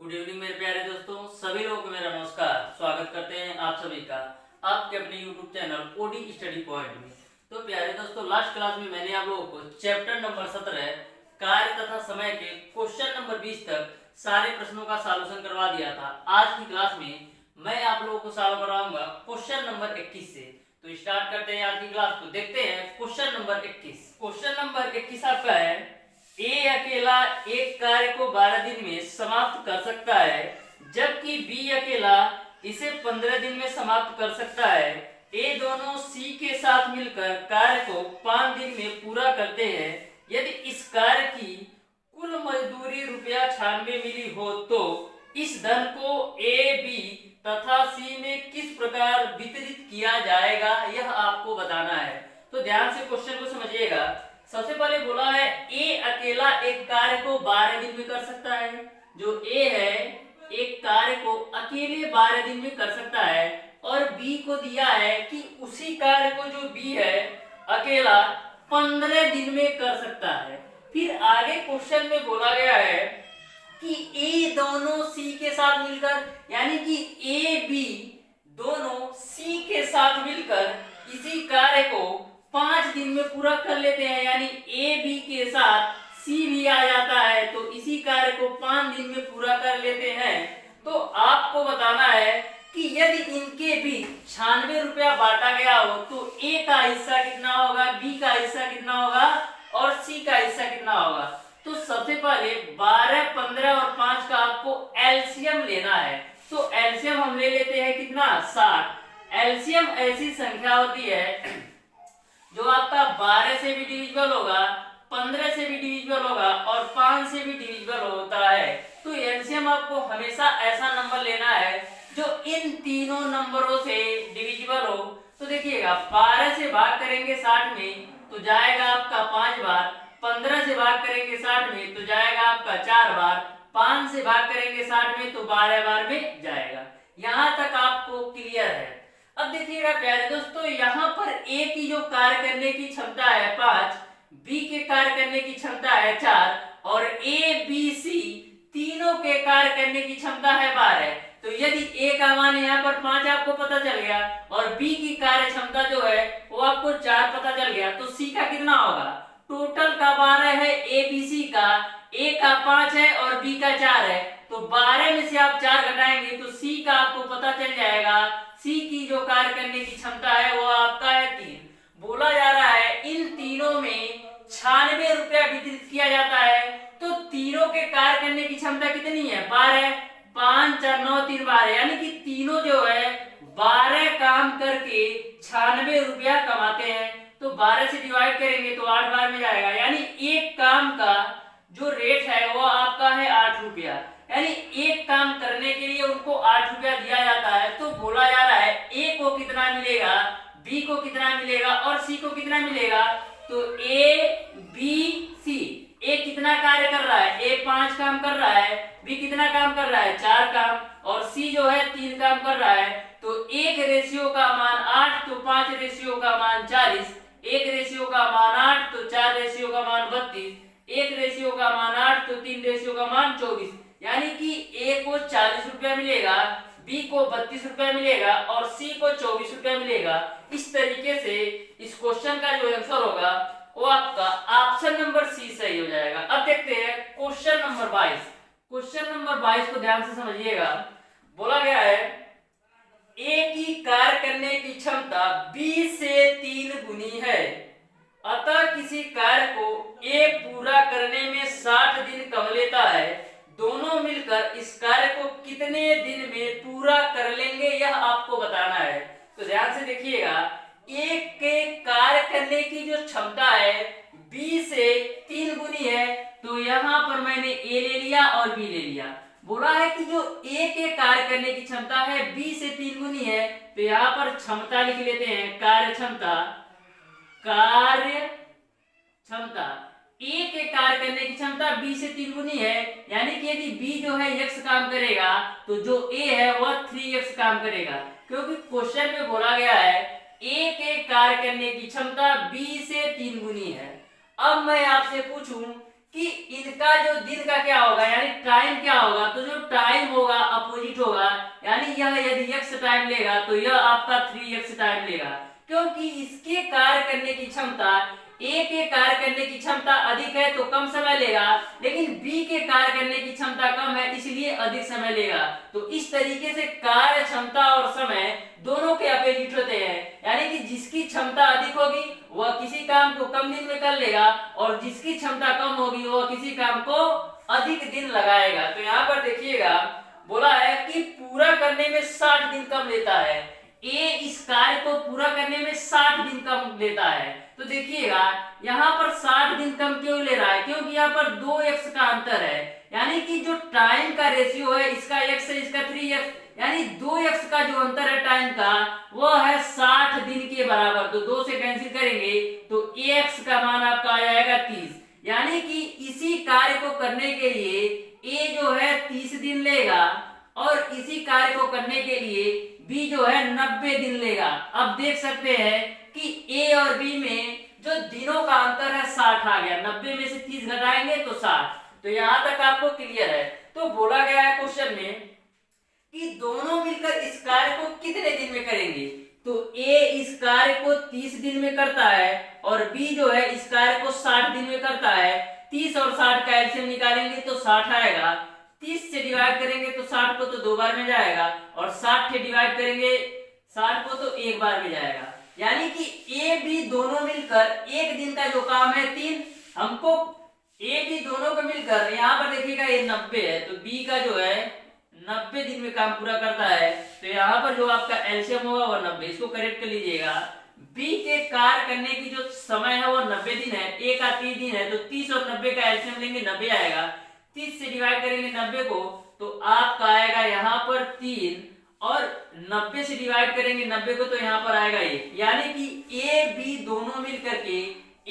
Good evening मेरे प्यारे दोस्तों, सभी लोगों को मेरा नमस्कार। स्वागत करते हैं आप सभी का आपके अपने YouTube channel OD study point में। तो प्यारे दोस्तों, लास्ट क्लास में मैंने आप लोगों को चैप्टर नंबर 17 कार्य तथा समय के क्वेश्चन नंबर 20 तक सारे प्रश्नों का सॉल्यूशन करवा दिया था। आज की क्लास में मैं आप लोगों को सॉल्व करवाऊंगा क्वेश्चन नंबर 21 से। तो स्टार्ट करते हैं आज की क्लास को। देखते हैं क्वेश्चन नंबर 21। क्वेश्चन नंबर 21 आपका है, ए अकेला एक कार्य को 12 दिन में समाप्त कर सकता है, जबकि बी अकेला इसे 15 दिन में समाप्त कर सकता है। ए दोनों सी के साथ मिलकर कार्य को 5 दिन में पूरा करते हैं। यदि इस कार्य की कुल मजदूरी ₹96 मिली हो तो इस धन को ए, बी तथा सी में किस प्रकार वितरित किया जाएगा, यह आपको बताना है। तो ध्यान से क्वेश्चन को समझिएगा। सबसे पहले बोला है ए अकेला एक कार्य को 12 दिन में कर सकता है। जो ए है एक कार्य को अकेले 12 दिन में कर सकता है, और बी को दिया है कि उसी कार्य को जो बी है अकेला 15 दिन में कर सकता है। फिर आगे क्वेश्चन में बोला गया है कि ए दोनों सी के साथ मिलकर, यानी कि ए बी दोनों सी के साथ मिलकर इसी कार्य को 5 दिन में पूरा कर लेते हैं। यानी ए बी के साथ सी भी आ जाता है, तो इसी कार्य को 5 दिन में पूरा कर लेते हैं। तो आपको बताना है कि यदि इनके भी 96 रुपया बांटा गया हो तो ए का हिस्सा कितना होगा, बी का हिस्सा कितना होगा और सी का हिस्सा कितना होगा। तो सबसे पहले 12, 15 और 5 का आपको एलसीएम लेना है। तो एलसीएम हम ले लेते हैं कितना, 60। एलसीएम ऐसी संख्या होती है जो आपका 12 से भी डिविजिबल होगा, 15 से भी डिविजिबल होगा और 5 से भी डिविजिबल होता है। तो एलसीएम आपको हमेशा ऐसा नंबर लेना है जो इन तीनों नंबरों से डिविजिबल हो। तो देखिएगा, 12 से भाग करेंगे 60 में तो जाएगा आपका 5 बार, 15 से भाग करेंगे 60 में तो जाएगा आपका 4 बार, 5 से भाग करेंगे 60 में तो 12 बार में जाएगा। यहाँ तक आपको क्लियर है। अब देखिएगा प्यारे दोस्तों, यहाँ पर ए की जो कार्य करने की क्षमता है 5, बी के कार्य करने की क्षमता है 4 और ए बी सी तीनों के कार्य करने की क्षमता है 12। तो यदि ए का मान यहाँ पर 5 आपको पता चल गया और बी की कार्य क्षमता जो है वो आपको 4 पता चल गया, तो सी का कितना होगा। टोटल का 12 है ए बी सी का, ए का 5 है और बी का 4 है। तो 12 में से आप 4 घटाएंगे तो सी का आपको पता चल जाएगा। सी की जो कार्य करने की क्षमता है वो आपका है 3। बोला जा रहा है इन तीनों में 96 रुपया वितरित किया जाता है। तो तीनों के कार्य करने की क्षमता कितनी है, 12। 5, 4, 9, 3, 12, यानी कि तीनों जो है 12 काम करके 96 रुपया कमाते हैं। तो 12 से डिवाइड करेंगे तो 8 बार में जाएगा, यानी एक काम का जो रेट है वो आपका है 8 रुपया। यानी एक काम करने के लिए उनको 8 रुपया दिया जाता है। तो बोला जा रहा है ए को कितना मिलेगा, बी को कितना मिलेगा और सी को कितना मिलेगा। तो ए बी सी, ए कितना कार्य कर रहा है, ए 5 काम कर रहा है, बी कितना काम कर रहा है, 4 काम, और सी जो है 3 काम कर रहा है। तो 1 रेशियो का मान 8 तो 5 रेशियो का मान 40, 1 रेशियो का मान 8 तो 4 रेशियो का मान 32, 1 रेशियो का मान 8 तो 3 रेशियो का मान 24। यानी कि ए को 40 रुपया मिलेगा, बी को 32 रुपया मिलेगा और सी को 24 रुपया मिलेगा। इस तरीके से इस क्वेश्चन का जो आंसर होगा वो आपका ऑप्शन नंबर सी सही हो जाएगा। अब देखते हैं क्वेश्चन नंबर 22। क्वेश्चन नंबर 22 को ध्यान से समझिएगा। बोला गया है ए की कार्य करने की क्षमता बी से 3 गुनी है, अतः किसी कार्य को ए पूरा करने में 60 दिन कम लेता है। दोनों मिलकर इस कार्य को कितने दिन में पूरा कर लेंगे, यह आपको बताना है। तो ध्यान से देखिएगा, ए के कार्य करने की जो क्षमता है बी से 3 गुनी है। तो यहाँ पर मैंने ए ले लिया और बी ले लिया। बोला है कि जो ए के कार्य करने की क्षमता है बी से 3 गुनी है, तो यहाँ पर क्षमता लिख लेते हैं, कार्य क्षमता। कार्य क्षमता ए के कार्य करने की क्षमता बी से 3 गुनी है, यानी कि यदि बी जो है x काम करेगा तो जो ए है वह 3x काम करेगा, क्योंकि क्वेश्चन में बोला गया है ए के कार्य करने की क्षमता बी से 3 गुनी है। अब मैं आपसे पूछूं कि इनका जो दिन का क्या होगा यानी टाइम क्या होगा, तो जो टाइम होगा अपोजिट होगा, यानी यह यदि x टाइम लेगा तो यह आपका 3x टाइम लेगा, क्योंकि इसके कार्य करने की क्षमता ए के कार्य करने की क्षमता अधिक है तो कम समय लेगा, लेकिन बी के कार्य करने की क्षमता कम है इसलिए अधिक समय लेगा। तो इस तरीके से कार्य क्षमता और समय दोनों के अपोजिट होते हैं, यानी कि जिसकी क्षमता अधिक होगी वह किसी काम को कम दिन में कर लेगा और जिसकी क्षमता कम होगी वह किसी काम को अधिक दिन लगाएगा। तो यहाँ पर देखिएगा बोला है कि पूरा करने में 60 दिन कम लेता है, ए इस कार्य को पूरा करने में 60 दिन कम लेता है। तो देखिएगा यहाँ पर 60 दिन कम क्यों ले रहा है, क्योंकि यहाँ पर 2x का अंतर है, यानी कि जो टाइम का रेशियो है इसका x है इसका 3x, यानी 2x का जो अंतर है टाइम का वह है 60 दिन के बराबर। तो 2 से कैंसिल करेंगे तो ax का मान आपका आ जाएगा 30, यानी कि इसी कार्य को करने के लिए a जो है 30 दिन लेगा और इसी कार्य को करने के लिए b जो है 90 दिन लेगा। अब देख सकते हैं कि a और b में जो दिनों का अंतर है 60 आ गया, 90 में से 30 घटाएंगे तो 60। तो यहाँ तक आपको क्लियर है। तो बोला गया है क्वेश्चन में कि दोनों मिलकर इस कार्य को कितने दिन में करेंगे, तो a इस कार्य को 30 दिन में करता है और b जो है इस कार्य को 60 दिन में करता है। 30 और 60 का एलसीएम निकालेंगे तो 60 आएगा, 30 से डिवाइड करेंगे तो 60 को तो 2 बार में जाएगा और 60 से डिवाइड करेंगे 60 को तो 1 बार में जाएगा, यानी कि ए बी दोनों मिलकर एक दिन का जो काम है 3, हमको ए बी दोनों को मिलकर यहाँ पर देखिएगा ये 90 है तो बी का जो है 90 दिन में काम पूरा करता है। तो यहाँ पर जो आपका एलसीएम होगा वो 90, इसको करेक्ट कर लीजिएगा। बी के कार्य करने की जो समय है वो 90 दिन है, ए का 30 दिन है, तो 30 और 90 का एलसीएम लेंगे 90 आएगा, 30 से डिवाइड करेंगे 90 को तो आपका आएगा यहाँ पर 3 और 90 से डिवाइड करेंगे 90 को तो यहाँ पर आएगा 1, यानी कि ए बी दोनों मिलकर के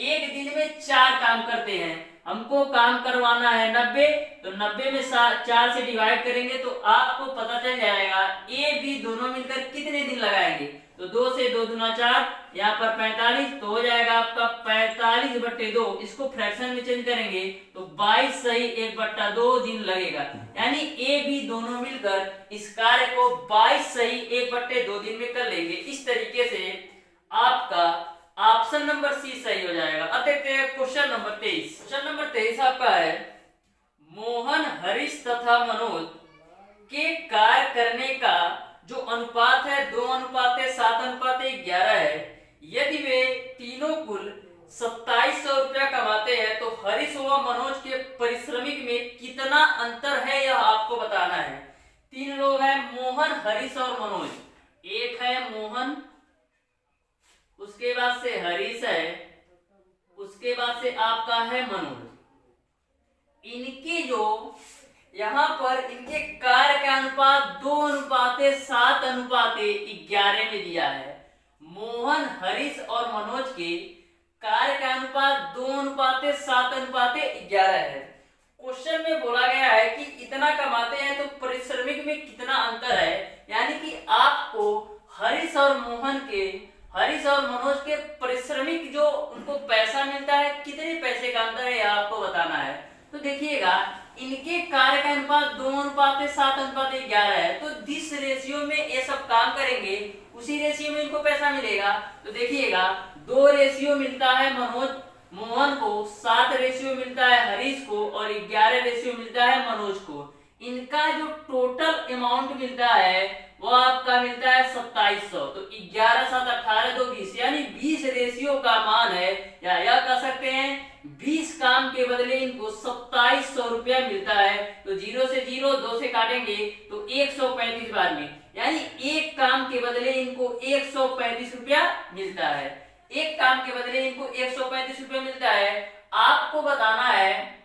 एक दिन में 4 काम करते हैं। हमको काम करवाना है 90, तो 90 में 4 से डिवाइड करेंगे तो आपको पता चल जाएगा ए बी दोनों मिलकर कितने दिन लगाएंगे। तो 2 से 2 दूना 4, यहाँ पर 45, तो हो जाएगा आपका 45/2। इसको फ्रैक्शन में चेंज करेंगे तो 22 सही 1/2 दिन लगेगा, यानी ए बी दोनों मिलकर इस कार्य को 22 सही 1/2 दिन में कर लेंगे। इस तरीके से आपका ऑप्शन नंबर सी सही हो जाएगा। अब देखते हैं क्वेश्चन नंबर 23। क्वेश्चन नंबर 23 आपका है मोहन हरीश तथा मनोज के कार्य करने का जो अनुपात है 2:7:11 है। यदि वे तीनों कुल 2700 रुपया कमाते हैं तो हरीश व मनोज के पारिश्रमिक में कितना अंतर है यह आपको बताना है। 3 लोग हैं मोहन हरीश और मनोज, एक है मोहन, उसके बाद से हरीश है, उसके बाद से आपका है मनोज। इनके जो यहाँ पर इनके कार्य का अनुपात 2:7:11 में दिया है। मोहन हरीश और मनोज के कार्य का अनुपात 2:7:11 है। क्वेश्चन में बोला गया है कि इतना कमाते हैं तो पारिश्रमिक में कितना अंतर है, यानी कि आपको हरीश और मनोज के पारिश्रमिक जो उनको पैसा मिलता है कितने पैसे का अंतर है यह आपको बताना है। तो देखिएगा इनके कार्य का अनुपात 2:7:11 है, तो जिस रेशियो में ये सब काम करेंगे उसी रेशियो में इनको पैसा मिलेगा। तो देखिएगा 2 रेशियो मिलता है मोहन को, 7 रेशियो मिलता है हरीश को और 11 रेशियो मिलता है मनोज को। इनका जो टोटल अमाउंट मिलता है वो आपका मिलता है 2700। तो 11 7 18 2 20, यानी 20 रेशियो का मान है, या यह कह सकते हैं 20 काम के बदले इनको 2700 रुपया मिलता है। तो 0 से 0 2 से काटेंगे तो 135 बार में, यानी एक काम के बदले इनको 135 रुपया मिलता है। एक काम के बदले इनको 135 रुपया मिलता है। आपको बताना है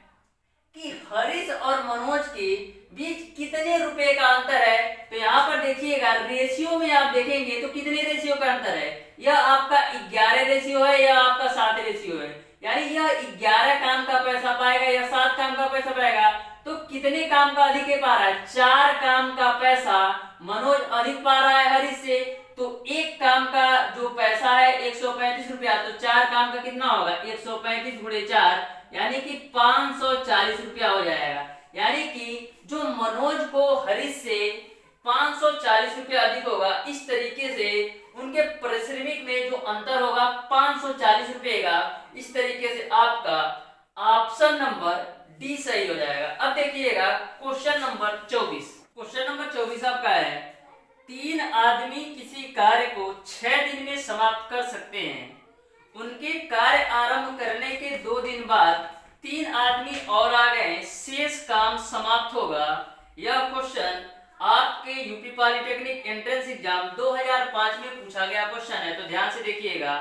कि हरीश और मनोज के बीच कितने रुपए का अंतर है। तो यहाँ पर देखिएगा रेशियो में आप देखेंगे तो कितने रेशियो का अंतर है, यह आपका 11 रेशियो है या आपका 7 रेशियो है, यानी यह 11 काम का पैसा पाएगा या 7 काम का पैसा पाएगा। तो कितने काम का अधिक पा रहा है, 4 काम का पैसा मनोज अधिक पा रहा है हरीश से, तो एक काम का जो पैसा है 135 रुपया, तो 4 काम का कितना होगा 135 गुणे 4 यानी कि 540 रुपया हो जाएगा। यानी कि जो मनोज को हरीश से 540 रुपया अधिक होगा, इस तरीके से उनके पारिश्रमिक में जो अंतर होगा 540 रुपए का। इस तरीके से आपका ऑप्शन नंबर डी सही हो जाएगा। अब देखिएगा क्वेश्चन नंबर 24। क्वेश्चन नंबर 24 आपका है 3 आदमी किसी कार्य को 6 दिन में समाप्त कर सकते हैं। उनके कार्य आरंभ करने के 2 दिन बाद 3 आदमी और आ गए, शेष काम समाप्त होगा। यह क्वेश्चन आपके यूपी पॉलिटेक्निक एंट्रेंस एग्जाम 2005 में पूछा गया क्वेश्चन है। तो ध्यान से देखिएगा,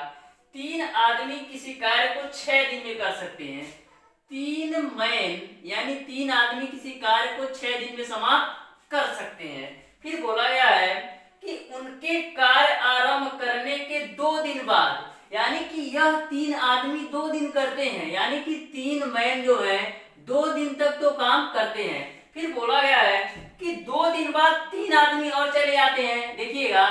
3 आदमी किसी कार्य को 6 दिन में कर सकते हैं। 3 मैन यानी 3 आदमी किसी कार्य को 6 दिन में समाप्त कर सकते हैं। फिर बोला गया है कि उनके कार्य आरंभ करने के 2 दिन बाद, यानी कि यह 3 आदमी 2 दिन करते हैं, यानी कि 3 मैन जो है 2 दिन तक तो काम करते हैं। फिर बोला गया है कि 2 दिन बाद 3 आदमी और चले आते हैं। देखिएगा,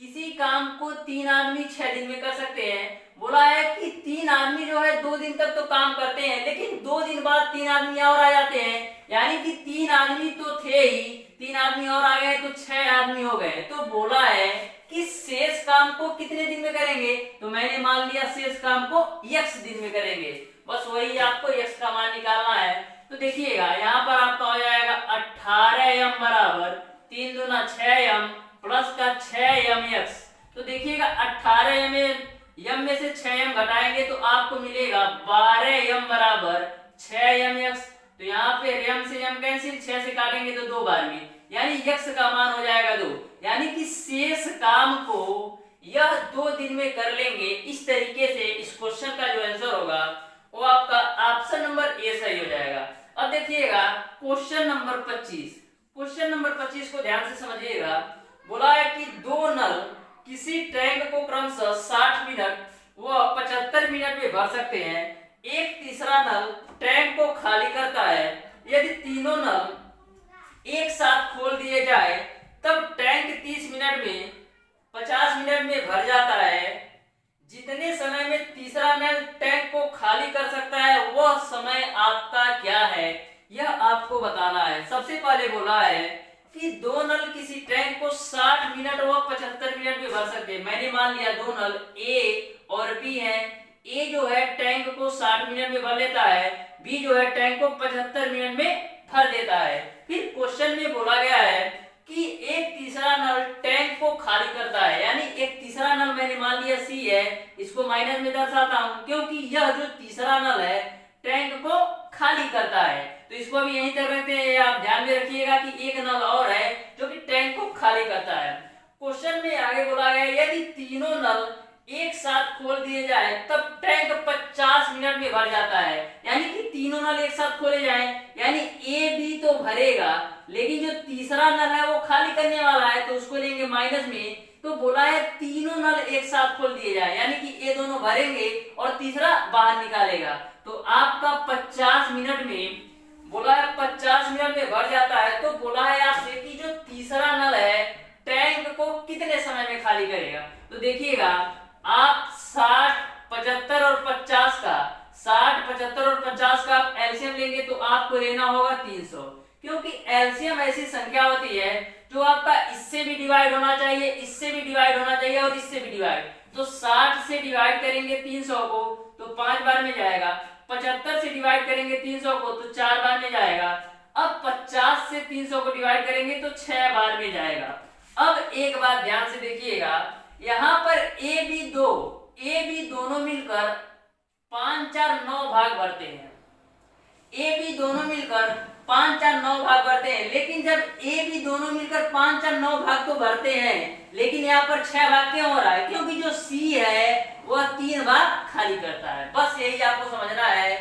किसी काम को 3 आदमी 6 दिन में कर सकते हैं। बोला है कि 3 आदमी जो है 2 दिन तक तो काम करते हैं, लेकिन 2 दिन बाद 3 आदमी और आ जाते हैं, यानी कि 3 आदमी तो थे ही, 3 आदमी और आ गए तो 6 आदमी हो गए। तो बोला है कि शेष काम को कितने दिन में करेंगे, तो मैंने मान लिया शेष काम को x दिन में करेंगे। बस वही आपको x का मान निकालना है। तो देखिएगा, यहाँ पर आपका हो जाएगा 18m बराबर 3 दूना 6m प्लस का 6mx। तो देखिएगा 18m में से 6m घटाएंगे तो आपको मिलेगा 12m बराबर 6mx। तो यहाँ पे m से m कैंसिल, 6 से काटेंगे तो 2 बार में, यानी x का मान हो जाएगा 2। यानी कि शेष काम को यह 2 दिन में कर लेंगे। इस तरीके से इस क्वेश्चन का जो आंसर होगा वो आपका ऑप्शन नंबर ए सही हो जाएगा। अब देखिएगा क्वेश्चन नंबर 25। क्वेश्चन नंबर 25 को ध्यान से समझिएगा। बोला है कि 2 नल किसी टैंक को क्रमशः 60 मिनट व 75 मिनट में भर सकते हैं। एक तीसरा नल टैंक को खाली करता है। यदि तीनों नल एक साथ खोल दिए जाए तब टैंक 30 मिनट में 50 मिनट में भर जाता है। जितने समय में तीसरा नल टैंक को खाली कर सकता है वह समय आपका क्या है, यह आपको बताना है। सबसे पहले बोला है कि 2 नल किसी टैंक को 60 मिनट व 75 मिनट में भर सकते हैं। मैंने मान लिया 2 नल ए और बी हैं। ए जो है टैंक को 60 मिनट में भर लेता है, बी जो है टैंक को 75 मिनट में भर देता है। फिर क्वेश्चन में बोला गया है कि एक तीसरा नल टैंक को खाली करता है, यानी एक तीसरा नल मैंने मान लिया सी है, इसको माइनस में दर्शाता हूं क्योंकि यह जो तीसरा नल है टैंक को खाली करता है। तो इसको भी यहीं तक रखते हैं। आप ध्यान में रखिएगा कि एक नल और है जो कि टैंक को खाली करता है। क्वेश्चन में आगे बोला गया यदि तीनों नल एक साथ खोल दिए जाए तब टैंक 50 मिनट में भर जाता है। यानी कि तीनों नल एक साथ खोले जाए, यानी ए बी तो भरेगा, लेकिन जो तीसरा नल है वो खाली करने वाला है, तो उसको लेंगे माइनस में। तो बोला है तीनों नल एक साथ खोल दिए जाए, यानी कि ए दोनों भरेंगे और तीसरा बाहर निकालेगा। तो आपका 50 मिनट में बोला है 50 मिनट में भर जाता है। तो बोला है आपसे कि जो तीसरा नल है टैंक को कितने समय में खाली करेगा। तो देखिएगा, आप 60, 75 और 50 का 60, 75 और 50 का आप एलसीएम लेंगे तो आपको लेना होगा 300, क्योंकि एलसीएम ऐसी संख्या होती है जो आपका इससे भी डिवाइड होना चाहिए, इससे भी डिवाइड होना चाहिए और इससे भी डिवाइड। तो 60 से डिवाइड करेंगे 300 को तो 5 बार में जाएगा, 75 से डिवाइड करेंगे 300 को तो 4 बार में जाएगा। अब 50 से 300 को डिवाइड करेंगे तो 6 बार में जाएगा। अब एक बात ध्यान से देखिएगा, यहाँ पर ए बी दोनों मिलकर 5, 4, 9 भाग भरते हैं। ए बी दोनों मिलकर 5, 4, 9 भाग भरते हैं, लेकिन जब ए बी दोनों मिलकर 5, 4, 9 भाग तो भरते हैं, लेकिन यहाँ पर 6 भाग क्यों हो रहा है? क्योंकि जो सी है वह 3 भाग खाली करता है। बस यही आपको समझना है।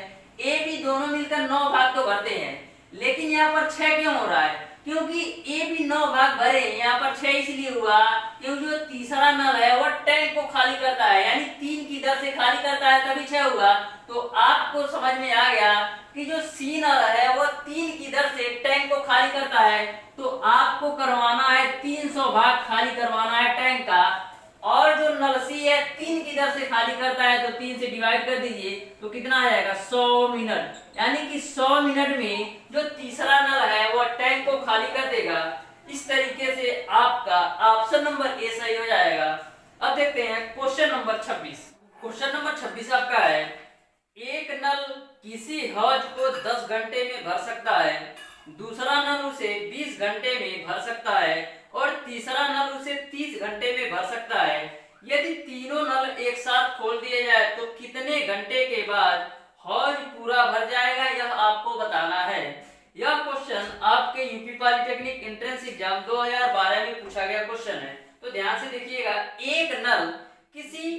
ए बी दोनों मिलकर 9 भाग तो भरते हैं, लेकिन यहाँ पर 6 क्यों हो रहा है? क्योंकि ए बी 9 भाग भरे, यहाँ पर 6 इसलिए हुआ क्योंकि जो तीसरा नल है वह टैंक को खाली करता है, यानी 3 की दर से खाली करता है, तभी 6 हुआ। तो आपको समझ में आ गया कि जो सी नल है वह 3 की दर से टैंक को खाली करता है तो आपको करवाना है 300 भाग खाली करवाना है टैंक का। और जो नल सी है 3 की दर से खाली करता है तो 3 से डिवाइड कर दीजिए तो कितना आ जाएगा 100 मिनट। यानी कि 100 मिनट में जो तीसरा नल है वो टैंक को खाली कर देगा। इस तरीके से आपका ऑप्शन नंबर ए सही हो जाएगा। अब देखते हैं क्वेश्चन नंबर 26। क्वेश्चन नंबर 26 आपका है, एक नल किसी हौज को 10 घंटे में भर सकता है, दूसरा नल उसे 20 घंटे में भर सकता है और तीसरा नल उसे 30 घंटे में भर सकता है। यदि तीनों नल एक साथ खोल दिए जाए तो कितने घंटे के बाद हौज पूरा भर जाएगा, यह आपको बताना है। यह क्वेश्चन आपके यूपी पॉलिटेक्निक एंट्रेंस एग्जाम 2012 में पूछा गया क्वेश्चन है। तो ध्यान से देखिएगा, एक नल किसी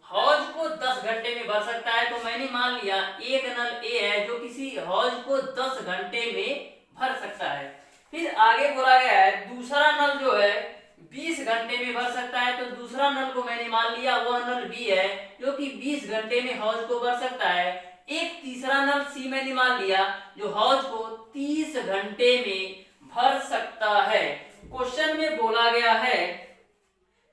हौज को 10 घंटे में भर सकता है। तो मैंने मान लिया एक नल ए है जो किसी हौज को 10 घंटे में भर सकता है। फिर आगे बोला गया है दूसरा नल जो है 20 घंटे में भर सकता है। तो दूसरा नल को मैंने मान लिया वह नल बी है जो कि 20 घंटे में हौज को भर सकता है। एक तीसरा नल सी मैंने मान लिया जो हौज को 30 घंटे में भर सकता है। क्वेश्चन में बोला गया है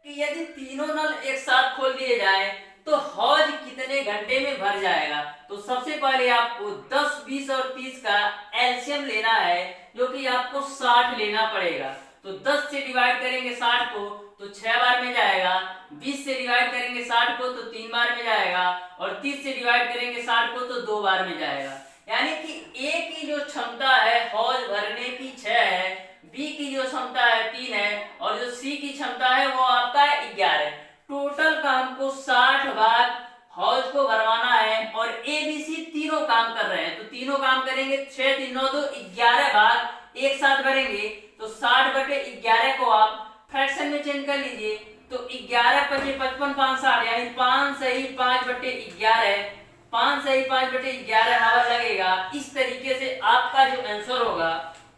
कि यदि तीनों नल एक साथ खोल दिए जाए तो हौज कितने घंटे में भर जाएगा। तो सबसे पहले आपको 10, 20 और 30 का एलसीएम लेना है जो कि आपको 60 लेना पड़ेगा। तो 10 से डिवाइड करेंगे 60 को तो 6 बार में जाएगा, 20 से डिवाइड करेंगे 60 को तो 3 बार में जाएगा और 30 से डिवाइड करेंगे 60 को तो 2 बार में जाएगा। यानी कि ए की जो क्षमता है हौज भरने की 6 है, बी की जो क्षमता है 3 है और जो सी की क्षमता है वो आपका है 11। टोटल काम को 60 भाग हौज को भरवाना है और ए बी सी तीनों काम कर रहे हैं। तो तीनों काम करेंगे, 6 3 9 2 11 भाग एक साथ भरेंगे। तो 60/11 को आप फ्रैक्शन में चेंज कर लीजिए। तो 11 5 55 5 60 यानी 5 सही 5/11, 5 सही 5/11 हावर लगेगा। इस तरीके से आपका जो आंसर होगा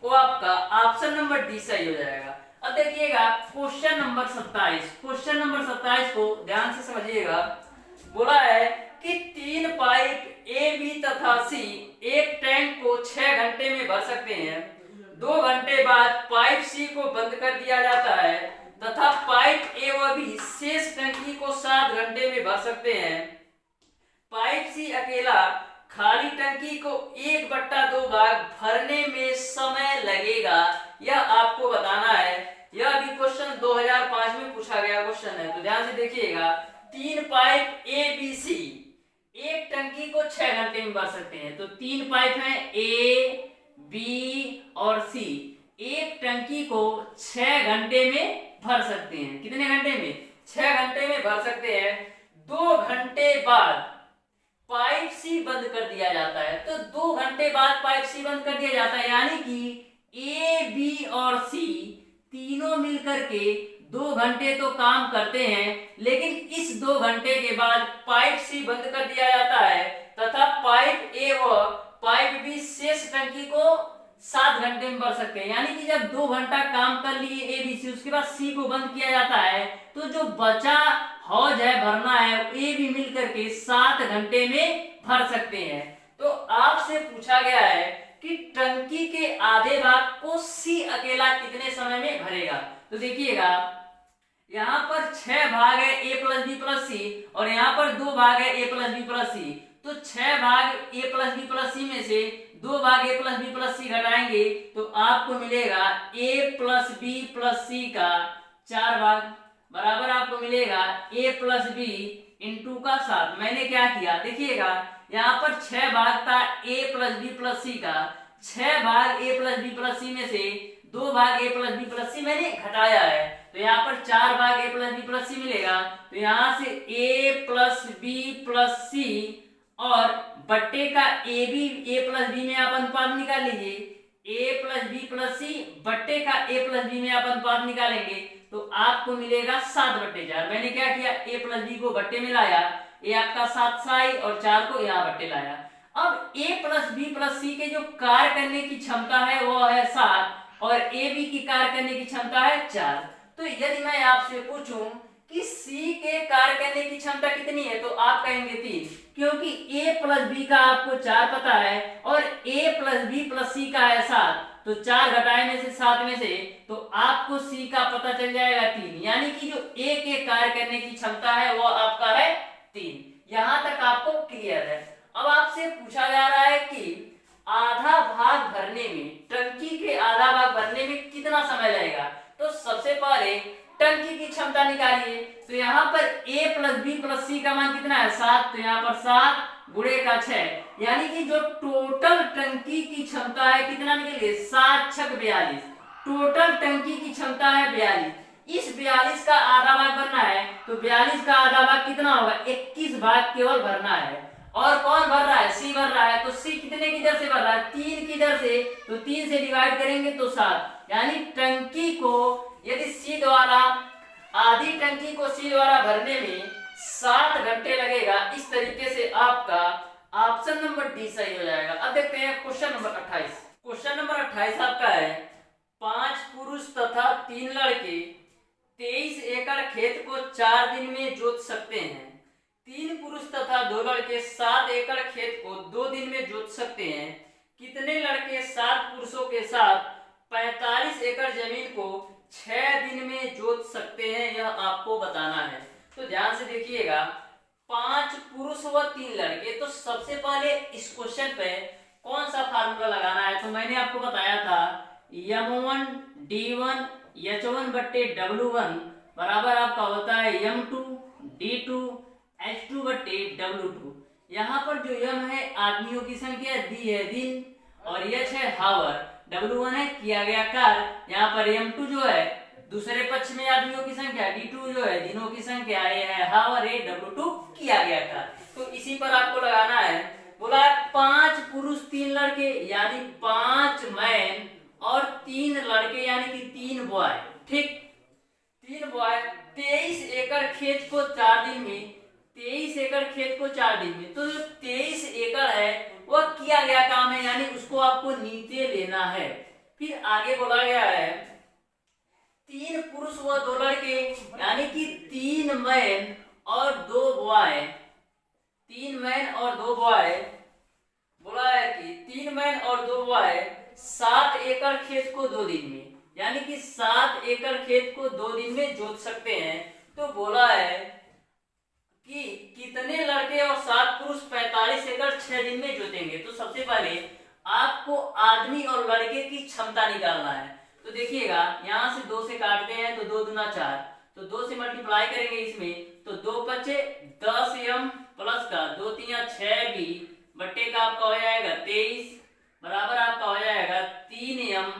वो आपका ऑप्शन नंबर डी सही हो जाएगा। अब देखिएगा क्वेश्चन नंबर 27। क्वेश्चन नंबर 27 को ध्यान से समझिएगा। बोला है कि 3 पाइप ए बी तथा सी एक टैंक को 6 घंटे में भर सकते हैं। 2 घंटे बाद पाइप सी को बंद कर दिया जाता है तथा पाइप ए व बी शेष टंकी को 7 घंटे में भर सकते हैं। पाइप सी अकेला खाली टंकी को 1/2 भाग भरने में समय लगेगा, यह आपको बताना है। यह भी क्वेश्चन 2005 में पूछा गया क्वेश्चन है। तो ध्यान से देखिएगा, 3 पाइप ए बी सी एक टंकी को 6 घंटे में भर सकते हैं। तो 3 पाइप हैं ए बी और सी, एक टंकी को 6 घंटे में भर सकते हैं। कितने घंटे में? 6 घंटे में भर सकते हैं। 2 घंटे बाद पाइप सी बंद कर दिया जाता है। तो 2 घंटे बाद पाइप सी बंद कर दिया जाता है, यानी कि ए बी और सी तीनों मिलकर के 2 घंटे तो काम करते हैं, लेकिन इस 2 घंटे के बाद पाइप सी बंद कर दिया जाता है तथा पाइप ए व पाइप बी शेष टंकी को 7 घंटे में भर सकते हैं। यानी कि जब 2 घंटा काम कर लिए ए बी सी, उसके बाद सी को बंद किया जाता है, तो जो बचा हौज है भरना है ए बी मिलकर के 7 घंटे में भर सकते हैं। तो आपसे पूछा गया है कि टंकी के आधे भाग को सी अकेला कितने समय में भरेगा। तो देखिएगा, यहाँ पर 6 भाग है ए प्लस बी प्लस सी और यहाँ पर 2 भाग है ए प्लस बी प्लस सी। तो 6 भाग A plus B plus C में से 2 भाग ए प्लस बी प्लस सी घटाएंगे तो आपको मिलेगा ए प्लस बी प्लस सी का 4 भाग बराबर आपको मिलेगा ए प्लस बी इंटू का 7। मैंने क्या किया देखिएगा, यहाँ पर 6 भाग था A plus B plus C का, 6 भाग A plus B plus C में से 2 भाग A plus B plus C मैंने घटाया है। तो यहाँ पर 4 भाग A plus B plus C मिलेगा। तो यहाँ से A plus B plus C और बट्टे का A B A plus B में आप अनुपात निकाल लीजिए। A plus B plus C बट्टे का ए प्लस बी में आप अनुपात निकालेंगे तो आपको मिलेगा 7/4। मैंने क्या किया, ए प्लस बी को बट्टे में लाया, ए आपका 7 साई और 4 को यहाँ बट्टे लाया। अब ए प्लस बी प्लस सी के जो कार्य करने की क्षमता है वो है 7 और ए बी की कार्य करने की क्षमता है 4। तो यदि मैं आपसे पूछूं कि सी के कार्य करने की क्षमता कितनी है, तो आप कहेंगे 3, क्योंकि a प्लस बी का आपको 4 पता है और a plus B plus C का है 7, तो 4 घटाए में से 7 में से तो आपको सी का पता चल जाएगा 3, यानी कि जो a के कार्य करने की क्षमता है वो आपका है 3। यहां तक आपको क्लियर है। अब आपसे पूछा जा रहा है कि आधा भाग भरने में, टंकी के आधा भाग भरने में कितना समय लगेगा, तो सबसे पहले टंकी की क्षमता निकालिए। तो यहाँ पर a plus B plus C का मान कितना है 7, तो यहाँ पर 7 गुणे का 6, यानी कि जो टोटल टंकी की क्षमता है कितना निकलेगी 7 छक 42, टोटल टंकी की क्षमता है 42। इस 42 का आधा भाग भरना है, तो 42 का आधा भाग कितना होगा 21 भाग केवल भरना है। और कौन भर रहा है, सी भर रहा है, तो सी कितने की दर से भर रहा है 3 की दर से, तो 3 से डिवाइड करेंगे तो 7, यानी टंकी को यदि सी द्वारा, आधी टंकी को सी द्वारा भरने में 7 घंटे लगेगा। इस तरीके से आपका ऑप्शन नंबर डी सही हो जाएगा। अब देखते हैं क्वेश्चन नंबर 28। क्वेश्चन नंबर 28 आपका है 5 पुरुष तथा 3 लड़के 23 एकड़ खेत को 4 दिन में जोत सकते हैं। 3 पुरुष तथा 2 लड़के 7 एकड़ खेत को 2 दिन में जोत सकते हैं। कितने लड़के 7 पुरुषों के साथ 45 एकड़ जमीन को 6 दिन में जोत सकते हैं, यह आपको बताना है। तो ध्यान से देखिएगा, 5 पुरुष व 3 लड़के, तो सबसे पहले इस क्वेश्चन पे कौन सा फार्मूला लगाना है, तो मैंने आपको बताया था m1 d1 h1 बट्टे w1 बराबर आपका होता है m2 d2 h2 बट्टे w2। यहाँ पर जो m है आदमियों की संख्या, d है दिन और h है हावर, W1 है किया गया कार्य। यहाँ पर M2 जो है दूसरे पक्ष में आदमियों की संख्या, D2 जो है दिनों की संख्या, ये है हावर, है W2 किया गया कार्य। तो इसी पर आपको लगाना है। बोला 5 पुरुष 3 लड़के यानी 5 मैन और 3 लड़के यानी कि 3 बॉय, ठीक 3 बॉय 23 एकड़ खेत को 4 दिन में, 23 एकड़ खेत को 4 दिन में, तो जो 23 एकड़ है वह किया गया काम है, यानी उसको आपको नीचे लेना है। फिर आगे बोला गया है 3 पुरुष व 2 लड़के यानी कि 3 मैन और 2 बॉय, 3 मैन और 2 बॉय, बोला है कि 3 मैन और 2 बॉय 7 एकड़ खेत को 2 दिन में, यानी कि 7 एकड़ खेत को 2 दिन में जोत सकते हैं। तो बोला है कि कितने लड़के और 7 पुरुष 45 एकड़ 6 दिन में जोतेंगे। तो सबसे पहले आपको आदमी और लड़के की क्षमता निकालना है। तो देखिएगा यहाँ से 2 से काटते हैं तो 2 दूना 4, तो 2 से मल्टीप्लाई करेंगे इसमें तो 2 बचे 10 m प्लस का 2 3 6 b बट्टे का आपका हो जाएगा 23 बराबर आपका हो जाएगा 3 m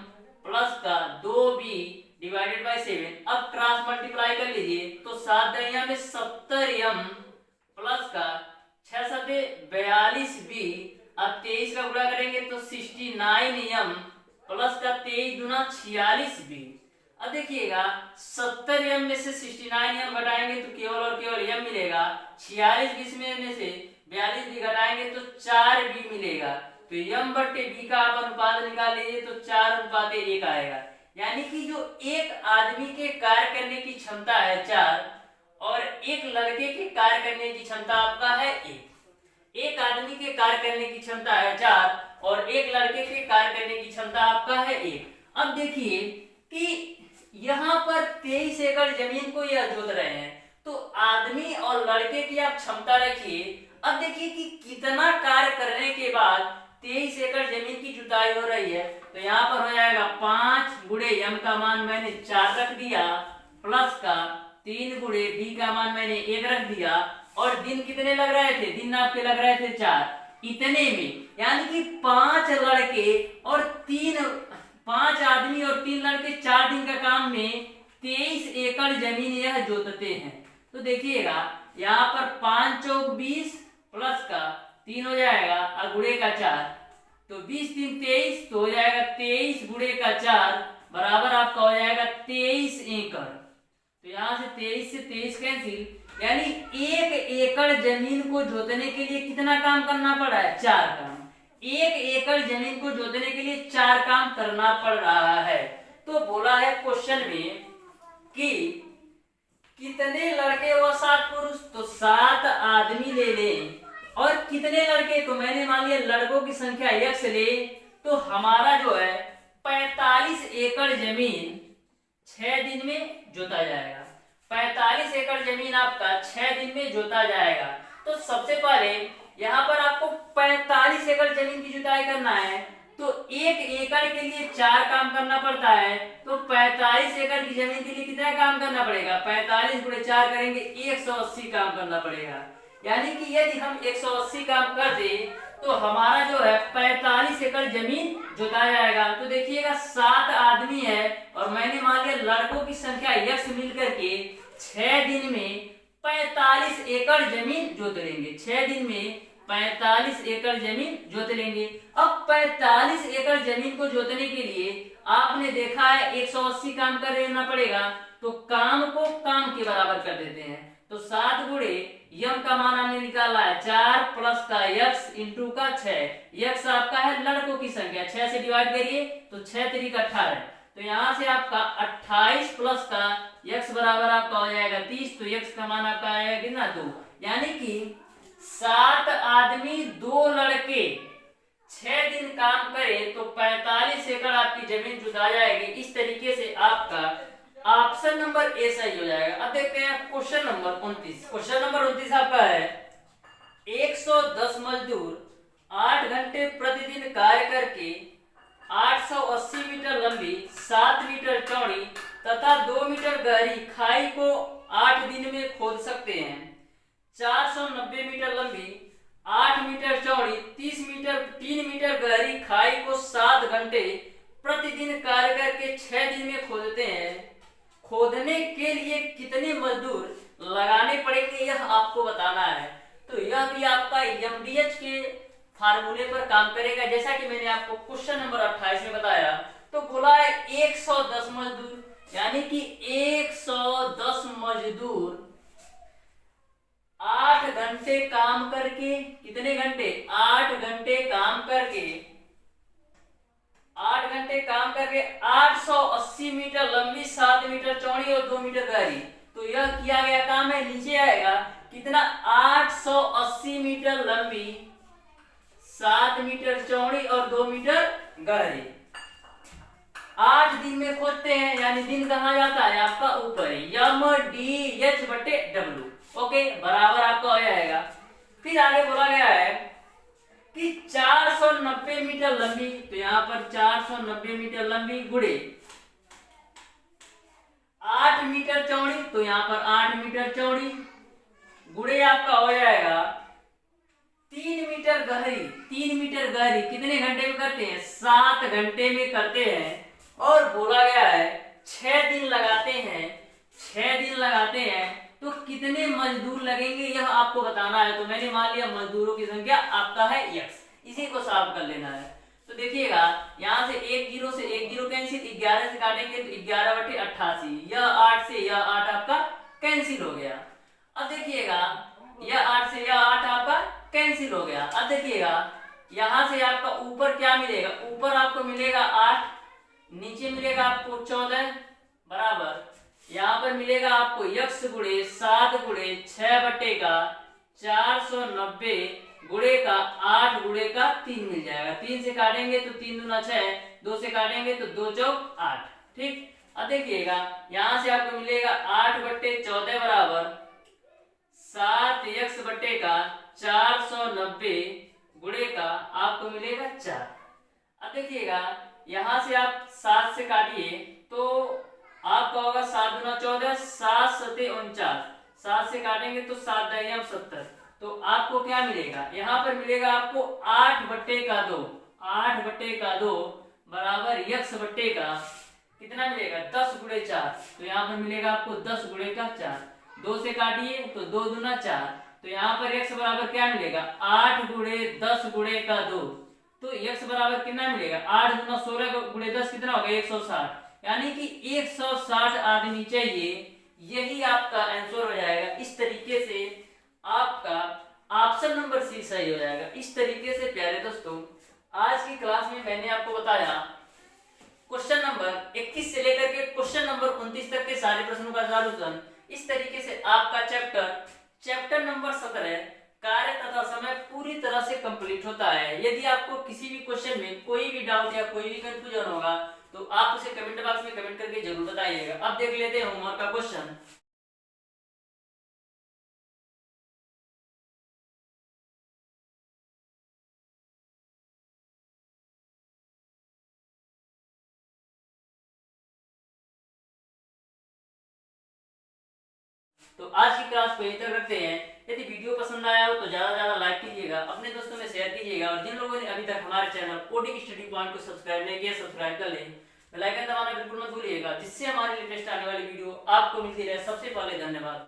प्लस का 2b डिवाइडेड बाय 7। अब क्रॉस मल्टीप्लाई कर लीजिए तो 7 दरिया में 70 m प्लस का 6 सते 42 b, अब 23 का गुणा करेंगे तो 69 m प्लस का 23 दूना 46 b। अब देखिएगा 70 m में से 69 m घटाएंगे तो केवल और केवल m मिलेगा, 46 बीस में से 42 b घटाएंगे तो 4 b मिलेगा। तो m बट्टे b का आप अनुपात निकाल लीजिए तो 4:1 आएगा, यानी कि जो एक आदमी के कार्य करने की क्षमता है 4 और एक लड़के के कार्य करने की क्षमता आपका है 1। एक आदमी के कार्य करने की क्षमता है 4 और एक लड़के के कार्य करने की क्षमता आपका है 1। अब देखिए कि यहाँ पर 23 एकड़ जमीन को यह जोत रहे हैं, तो आदमी और लड़के की आप क्षमता रखिए। अब देखिए कि कितना कार्य करने के बाद 23 एकड़ जमीन की जुताई हो रही है, तो यहाँ पर हो जाएगा 5 गुणे m का मान मैंने 4 रख दिया प्लस का 3 गुणे b का मान मैंने 1 रख दिया, और दिन कितने लग रहे थे, दिन आपके लग रहे थे 4, इतने में यानी कि 5 लड़के और 5 आदमी और 3 लड़के 4 दिन का काम में 23 एकड़ जमीन यह जोतते हैं। तो देखिएगा यहाँ पर 5 चौक 20 प्लस का 3 हो जाएगा और गुणे का 4, तो 20 3 23, तो हो जाएगा 23 गुणे का 4 बराबर आपका हो जाएगा 23 एकड़। तो यहाँ से 23 से 23 कैंसिल, यानी 1 एकड़ जमीन को जोतने के लिए कितना काम करना पड़ा है, 4 काम। 1 एकड़ जमीन को जोतने के लिए 4 काम करना पड़ रहा है। तो बोला है क्वेश्चन में कि कितने लड़के व 7 पुरुष, तो 7 आदमी ले लें। और कितने लड़के, तो मैंने मान लिया लड़कों की संख्या x ले, तो हमारा जो है 45 एकड़ जमीन 6 दिन में जोता जाएगा। 45 एकड़ जमीन आपका 6 दिन में जोता जाएगा। तो सबसे पहले यहाँ पर आपको 45 एकड़ जमीन की जुताई करना है, तो 1 एकड़ के लिए 4 काम करना पड़ता है। तो 45 एकड़ की जमीन के लिए कितना काम करना पड़ेगा, 45 गुणे 4 करेंगे 180 काम करना पड़ेगा। यानी कि यदि हम 180 काम कर दे तो हमारा जो है 45 एकड़ जमीन जोता जाएगा। तो देखिएगा 7 आदमी है और मैंने मान लिया लड़कों की संख्या x मिलकर के 6 दिन में 45 एकड़ जमीन जोत लेंगे। 6 दिन में 45 एकड़ जमीन जोत लेंगे। अब 45 एकड़ जमीन को जोतने के लिए आपने देखा है 180 काम कर लेना पड़ेगा, तो काम को काम के बराबर कर देते हैं। तो 7 गुणे यम का मान हमने निकाला है 4 प्लस का x इंटू का 6। x आपका है लड़कों की संख्या, 6 से डिवाइड करिए तो 6 3 का 18। तो यहाँ से आपका 28 प्लस का x बराबर आपका हो जाएगा 30। तो x का मान आपका आएगा कितना, 2। यानी कि 7 आदमी 2 लड़के 6 दिन काम करें तो 45 एकड़ आपकी जमीन जुता जाएगी। इस तरीके से आपका ऑप्शन नंबर ए सही हो जाएगा। अब देखते हैं क्वेश्चन नंबर 29। क्वेश्चन नंबर 29 आपका है 110 मजदूर 8 घंटे प्रतिदिन कार्य करके 880 मीटर लंबी 7 मीटर चौड़ी तथा 2 मीटर गहरी खाई को 8 दिन में खोद सकते हैं। 490 मीटर लंबी 8 मीटर चौड़ी 3 मीटर गहरी खाई को 7 घंटे प्रतिदिन कार्य करके 6 दिन में खोदते हैं। खोदने के लिए कितने मजदूर लगाने पड़ेंगे यह आपको बताना है। तो यह भी आपका एमडीएच के फार्मूले पर काम करेगा, जैसा कि मैंने आपको क्वेश्चन नंबर 28 में बताया। तो बोला है 110 मजदूर, यानी कि 110 मजदूर 8 घंटे काम करके, कितने घंटे, 8 घंटे काम करके 8 घंटे काम करके 880 मीटर लंबी 7 मीटर चौड़ी और 2 मीटर गहरी। तो यह किया गया काम है, नीचे आएगा कितना, 880 मीटर लंबी 7 मीटर चौड़ी और 2 मीटर गहरी 8 दिन में खोदते हैं। यानी दिन कहाँ जाता है आपका ऊपर, MDH/W। ओके, बराबर आपका हो जाएगा। फिर आगे बोला गया है कि 490 मीटर लंबी, तो यहाँ पर 490 मीटर लंबी गुणे 8 मीटर चौड़ी, तो यहाँ पर 8 मीटर चौड़ी गुणे आपका हो जाएगा 3 मीटर गहरी। 3 मीटर गहरी कितने घंटे में करते हैं, 7 घंटे में करते हैं। और बोला गया है 6 दिन लगाते हैं। 6 दिन लगाते हैं तो कितने मजदूर लगेंगे यह आपको बताना है। तो मैंने मान लिया मजदूरों की संख्या आपका है x, इसी को सॉल्व कर लेना है। तो देखिएगा यहाँ से 1 0 से 1 0 कैंसिल, 11 से काटेंगे तो 11/88, यह 8 से यह 8 आपका कैंसिल हो गया। अब देखिएगा यह 8 से यह 8 आपका कैंसिल हो गया। अब देखिएगा यहाँ से आपका ऊपर क्या मिलेगा, ऊपर आपको मिलेगा 8, नीचे मिलेगा आपको 14 बराबर, यहाँ पर मिलेगा आपको x गुणे 7 गुणे 6/490 गुणे का 8 गुणे का 3 मिल जाएगा। 3 से काटेंगे तो 3 दूना 6, 2 से काटेंगे तो 2 चौक 8। ठीक, अब देखिएगा यहाँ से आपको मिलेगा 8/14 बराबर 7x/490 गुणे का आपको मिलेगा 4। अब देखिएगा यहाँ से आप 7 से काटिए तो आपका होगा 7 दूना 14, 7 सते 49, 7 से काटेंगे तो 7 दाइयाम 70। तो आपको क्या मिलेगा, यहाँ पर मिलेगा आपको 8/2, 8/2 बराबर x बट्टे का कितना मिलेगा, 10 गुणे 4। तो यहाँ पर मिलेगा आपको 10 गुणे का 4, 2 से काटिए तो 2 दूना 4। तो यहाँ पर x बराबर क्या मिलेगा, 8 गुणे 10 गुणे का 2। तो x बराबर कितना मिलेगा, 8 दूना 16 गुणे 10 कितना होगा, 160। यानी कि 160 आदमी चाहिए, यही आपका आंसर हो जाएगा। इस तरीके से आपका ऑप्शन नंबर सी सही हो जाएगा। इस तरीके से प्यारे दोस्तों आज की क्लास में मैंने आपको बताया क्वेश्चन नंबर 21 से लेकर के क्वेश्चन नंबर 29 तक के सारे प्रश्नों का सॉल्यूशन इस तरीके से आपका चैप्टर नंबर 17 कार्य तथा समय पूरी तरह से कंप्लीट होता है। यदि आपको किसी भी क्वेश्चन में कोई भी डाउट या कोई भी कंफ्यूजन होगा तो आप उसे कमेंट बॉक्स में कमेंट करके जरूर बताइएगा। अब देख लेते हैं होमवर्क का क्वेश्चन। तो आज की क्लास को यहीं तक रखते हैं। यदि वीडियो पसंद आया हो तो ज्यादा से ज्यादा लाइक कीजिएगा, अपने दोस्तों में शेयर कीजिएगा और जिन लोगों ने अभी तक हमारे चैनल कोडिंग स्टडी पॉइंट को सब्सक्राइब नहीं किया सब्सक्राइब कर लें। बेल आइकन दबाना बिल्कुल मत भूलिएगा, जिससे हमारी लेटेस्ट आने वाली वीडियो आपको मिलती रहे सबसे पहले। धन्यवाद।